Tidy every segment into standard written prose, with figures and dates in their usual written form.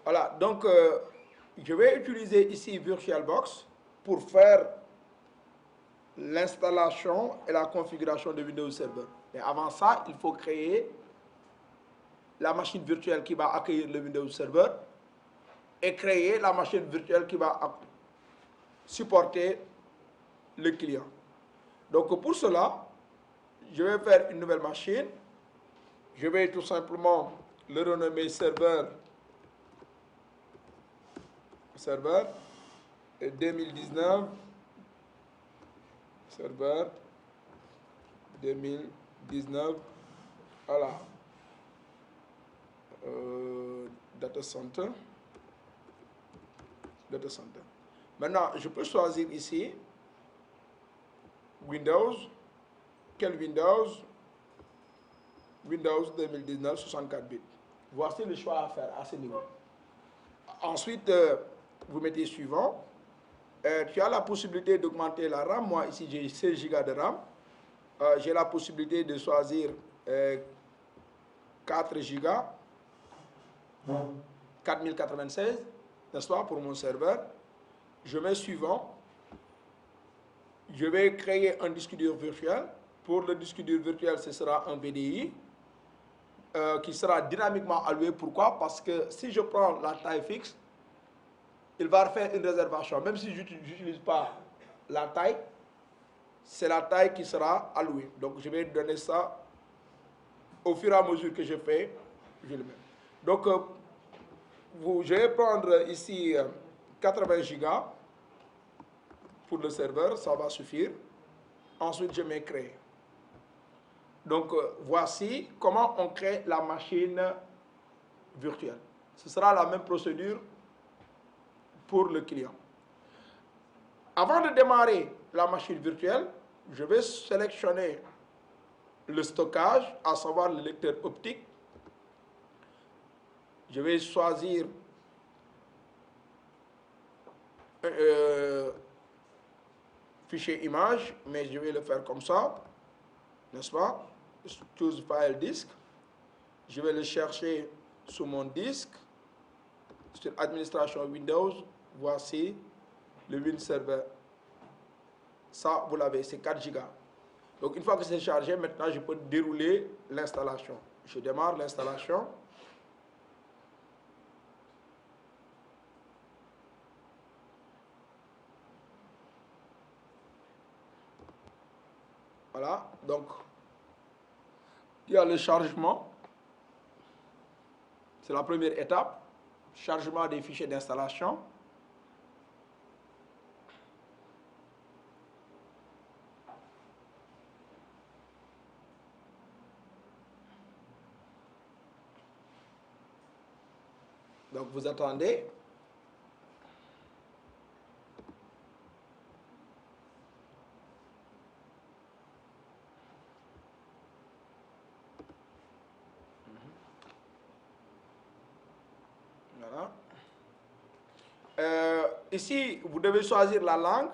Voilà, donc je vais utiliser ici VirtualBox pour faire l'installation et la configuration de Windows Server. Mais avant ça, il faut créer la machine virtuelle qui va accueillir le Windows Server et créer la machine virtuelle qui va supporter le client. Donc pour cela, je vais faire une nouvelle machine. Je vais tout simplement le renommer serveur 2019 serveur 2019 voilà data center. Maintenant je peux choisir ici Windows. Quel Windows 2019 64 bits. Voici le choix à faire à ce niveau. Ensuite vous mettez suivant. Tu as la possibilité d'augmenter la RAM. Moi ici j'ai 16 Go de RAM. J'ai la possibilité de choisir 4 Go 4096, n'est-ce pas, pour mon serveur. Je mets suivant. Je vais créer un disque dur virtuel. Pour le disque dur virtuel, ce sera un VDI qui sera dynamiquement alloué. Pourquoi? Parce que si je prends la taille fixe, il va faire une réservation. Même si je n'utilise pas la taille, c'est la taille qui sera allouée. Donc je vais donner ça au fur et à mesure que je fais, je le mets. Donc je vais prendre ici 80 Go pour le serveur, ça va suffire. Ensuite je mets créer. Donc voici comment on crée la machine virtuelle. Ce sera la même procédure pour le client. Avant de démarrer la machine virtuelle, je vais sélectionner le stockage, à savoir le lecteur optique. Je vais choisir fichier image, mais je vais le faire comme ça, n'est-ce pas? Choose file disk. Je vais le chercher sur mon disque, sur administration Windows. Voici le Win Server. Ça, vous l'avez, c'est 4 Go. Donc, une fois que c'est chargé, maintenant, je peux dérouler l'installation. Je démarre l'installation. Voilà, donc, il y a le chargement. C'est la première étape. Chargement des fichiers d'installation. Donc, vous attendez. Voilà. Ici, vous devez choisir la langue,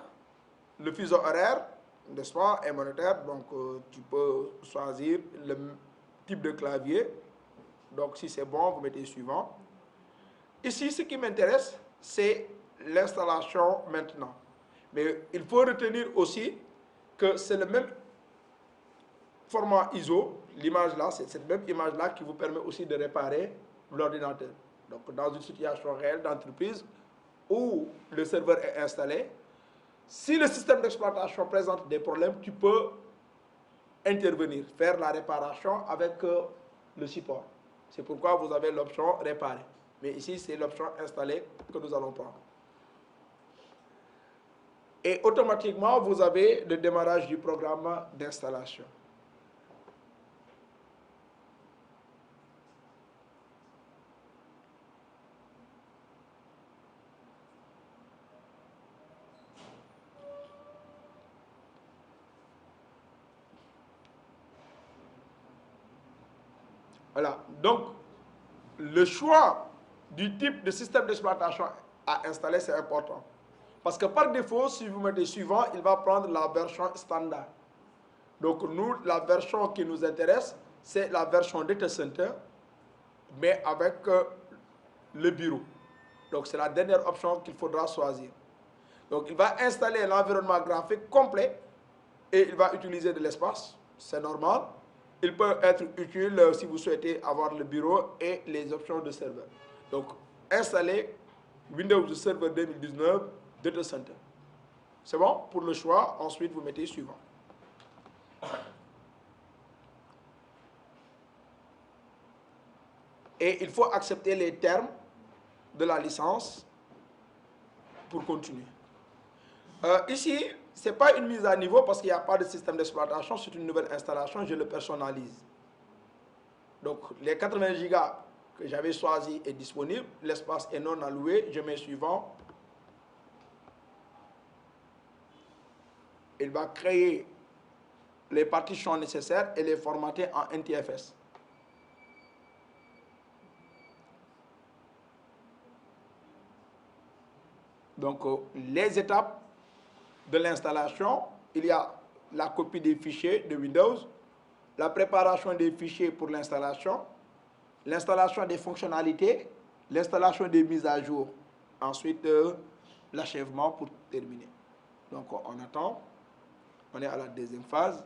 le fuseau horaire, n'est-ce pas, et monétaire. Donc, tu peux choisir le type de clavier. Donc, si c'est bon, vous mettez suivant. Ici, ce qui m'intéresse, c'est l'installation maintenant. Mais il faut retenir aussi que c'est le même format ISO, l'image là, c'est cette même image là qui vous permet aussi de réparer l'ordinateur. Donc, dans une situation réelle d'entreprise où le serveur est installé, si le système d'exploitation présente des problèmes, tu peux intervenir, faire la réparation avec le support. C'est pourquoi vous avez l'option réparer. Mais ici, c'est l'option installer que nous allons prendre. Et automatiquement, vous avez le démarrage du programme d'installation. Voilà. Donc, le choix du type de système d'exploitation à installer, c'est important. Parce que par défaut, si vous mettez suivant, il va prendre la version standard. Donc, nous, la version qui nous intéresse, c'est la version Data Center, mais avec le bureau. Donc c'est la dernière option qu'il faudra choisir. Donc il va installer l'environnement graphique complet et il va utiliser de l'espace. C'est normal. Il peut être utile si vous souhaitez avoir le bureau et les options de serveur. Donc installer Windows Server 2019 Data Center. C'est bon pour le choix. Ensuite, vous mettez suivant. Et il faut accepter les termes de la licence pour continuer. Ici, ce n'est pas une mise à niveau parce qu'il n'y a pas de système d'exploitation, c'est une nouvelle installation, je le personnalise. Donc, les 80 gigas que j'avais choisi est disponible, l'espace est non alloué, je mets suivant. Il va créer les partitions nécessaires et les formater en NTFS. Donc, les étapes de l'installation, il y a la copie des fichiers de Windows, la préparation des fichiers pour l'installation des fonctionnalités, l'installation des mises à jour, ensuite l'achèvement pour terminer. Donc, on attend, on est à la deuxième phase.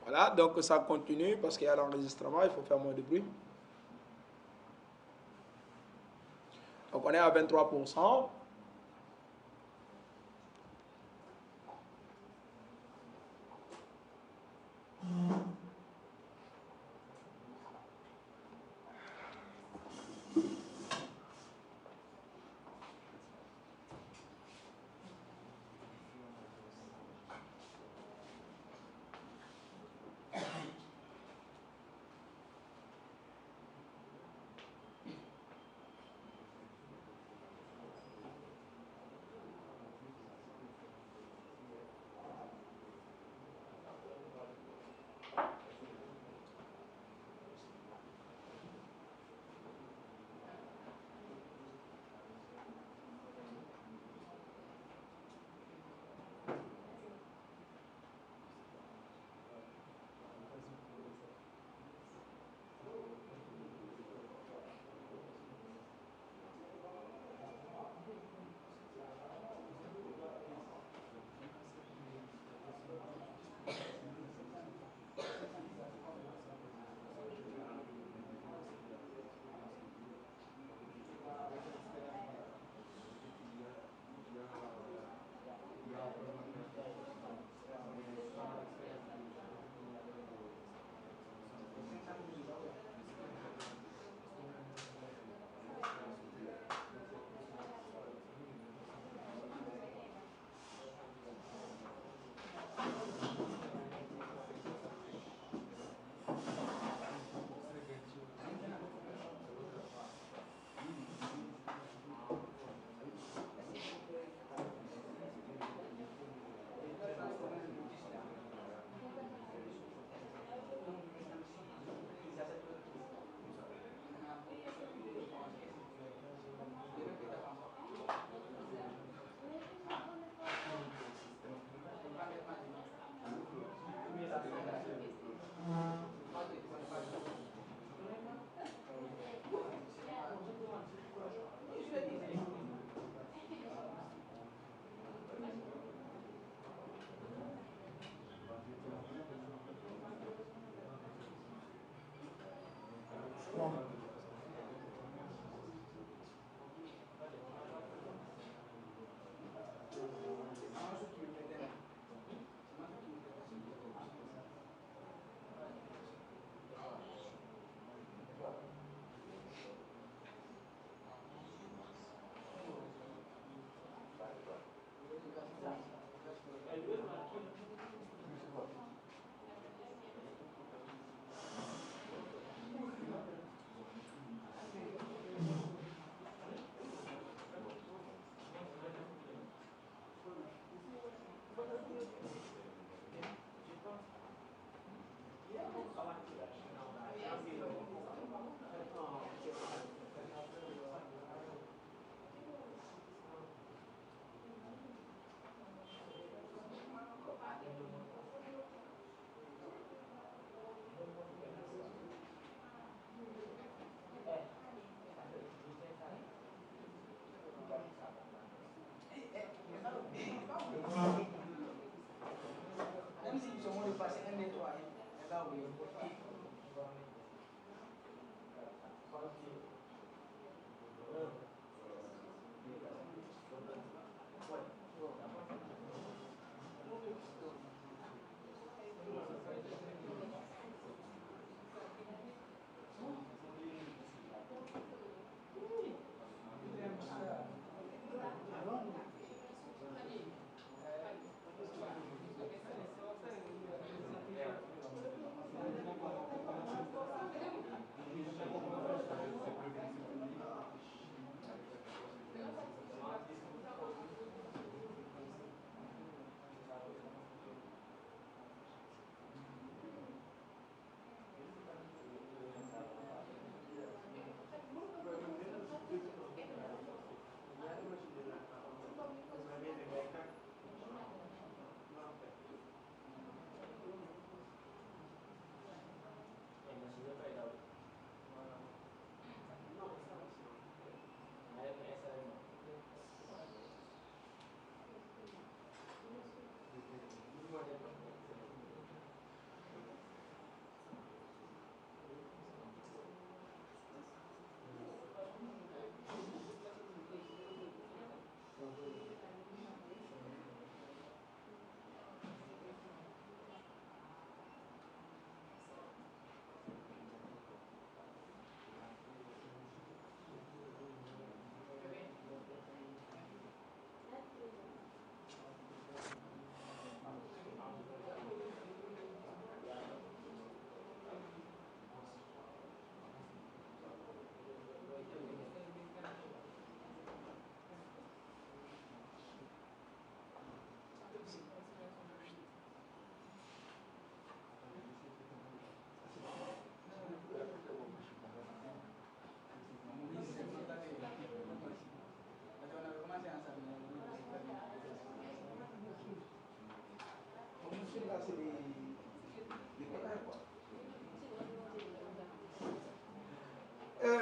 Voilà, donc ça continue parce qu'il y a l'enregistrement, il faut faire moins de bruit. Donc on est à 23%.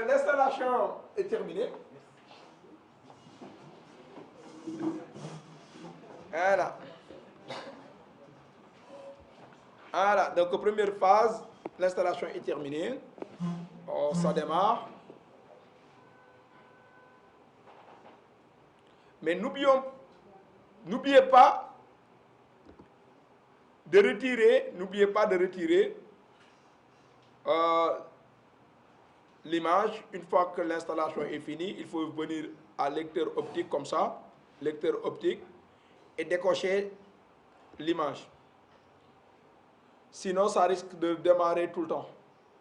L'installation est terminée. Voilà. Voilà, donc première phase, l'installation est terminée. Oh, ça démarre. Mais n'oubliez pas de retirer l'image. Une fois que l'installation est finie, il faut venir à lecteur optique comme ça, lecteur optique, et décocher l'image. Sinon, ça risque de démarrer tout le temps.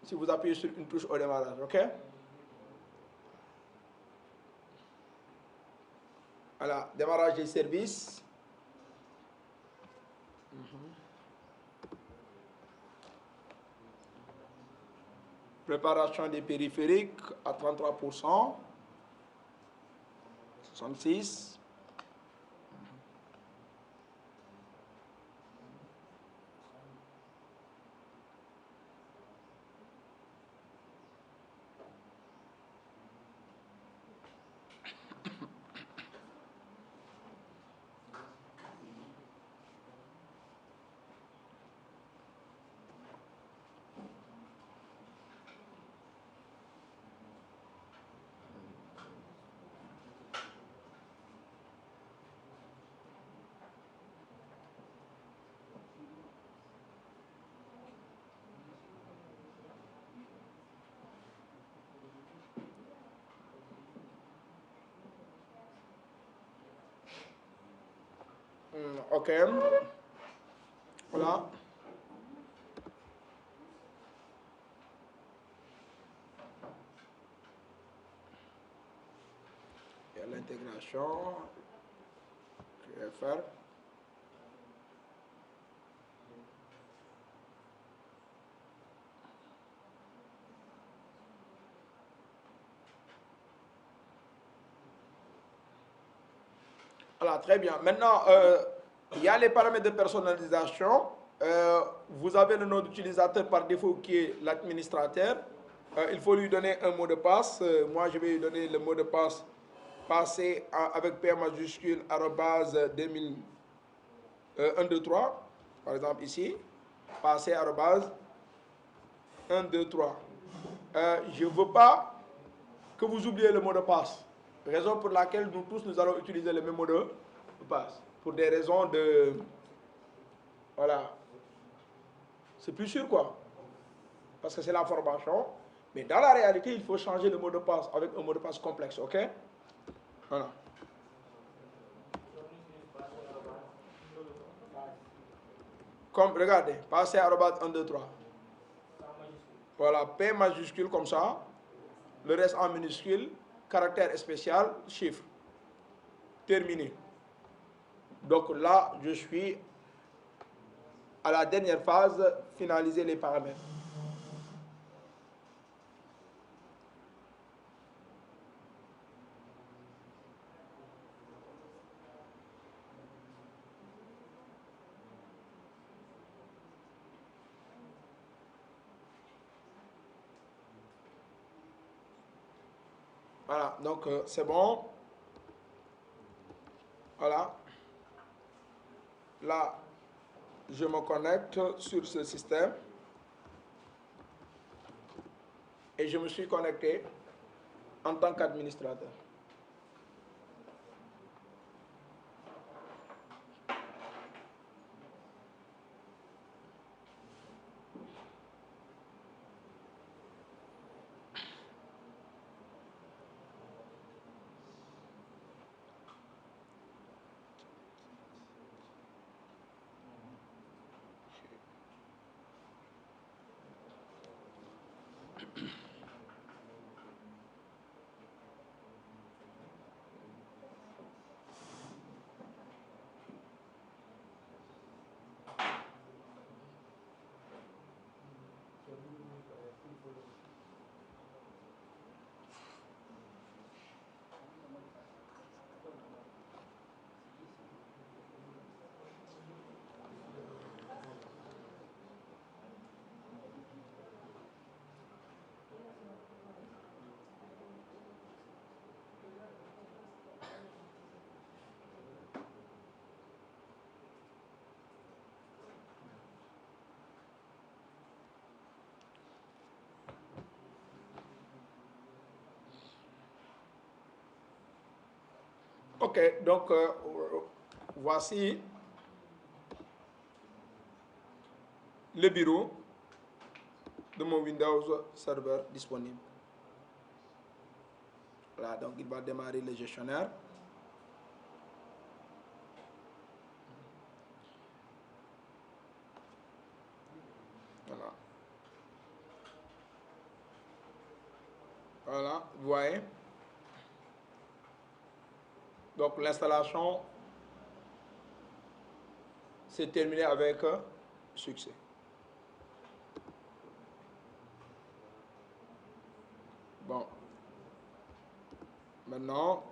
Si vous appuyez sur une touche au démarrage, ok? Voilà, démarrage des services. Préparation des périphériques à 33%. 66. Ok. Voilà. Il y a l'intégration. Je vais faire. Voilà, très bien. Maintenant, il y a les paramètres de personnalisation. Vous avez le nom d'utilisateur par défaut qui est l'administrateur. Il faut lui donner un mot de passe. Moi, je vais lui donner le mot de passe passé avec P majuscule @ 2000 1, 2, 3, par exemple ici. Passez arrobase 1, 2, 3. Je ne veux pas que vous oubliez le mot de passe. Raison pour laquelle nous tous, nous allons utiliser le même mot de passe. Pour des raisons de... Voilà. C'est plus sûr, quoi. Parce que c'est la formation. Mais dans la réalité, il faut changer le mot de passe avec un mot de passe complexe, ok? Voilà. Comme, regardez, passez arobase 1, 2, 3. Voilà, P majuscule comme ça. Le reste en minuscule. Caractère spécial, chiffre. Terminé. Donc là, je suis à la dernière phase, finaliser les paramètres. Voilà, donc c'est bon. Voilà. Là, je me connecte sur ce système. Et je me suis connecté en tant qu'administrateur. Ok, donc voici le bureau de mon Windows Server disponible. Voilà, donc il va démarrer le gestionnaire. Voilà. Voilà, vous voyez. Donc l'installation s'est terminée avec succès. Bon. Maintenant,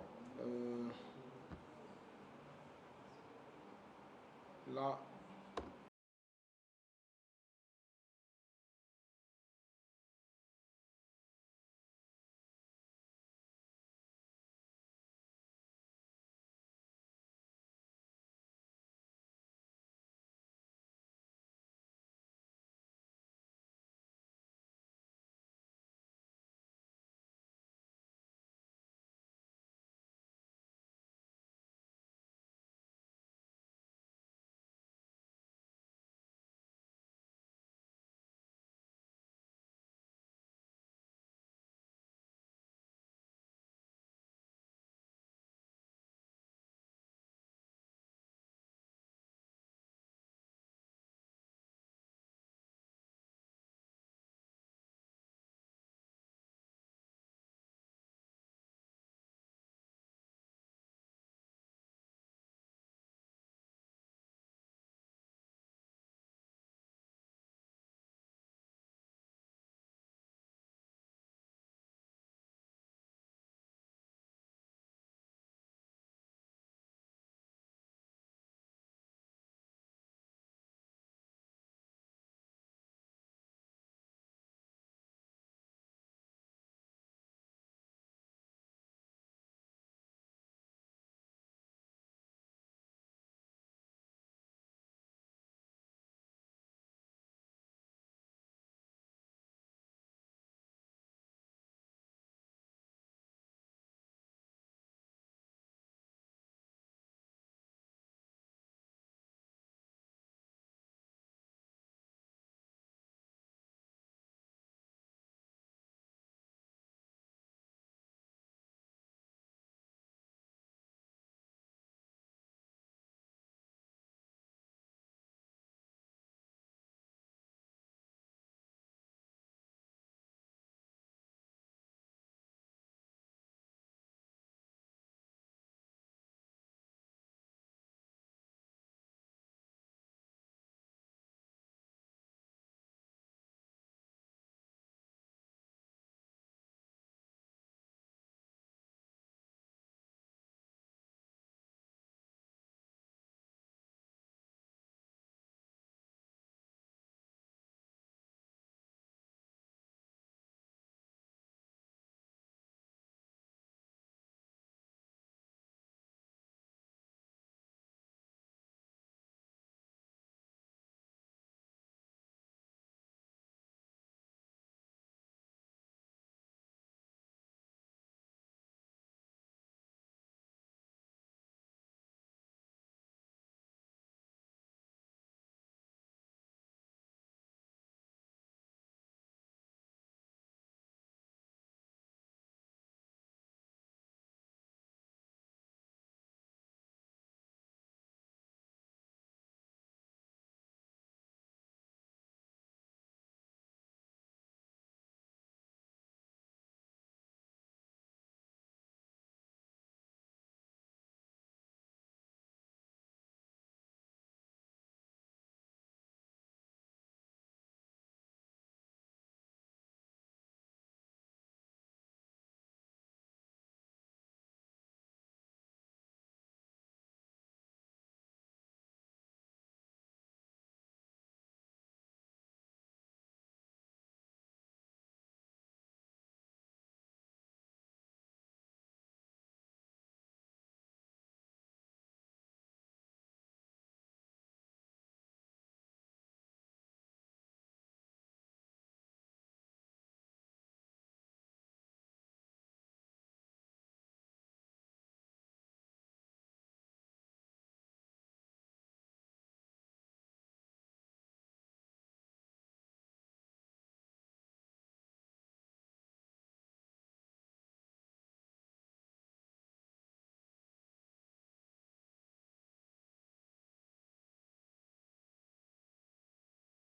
là,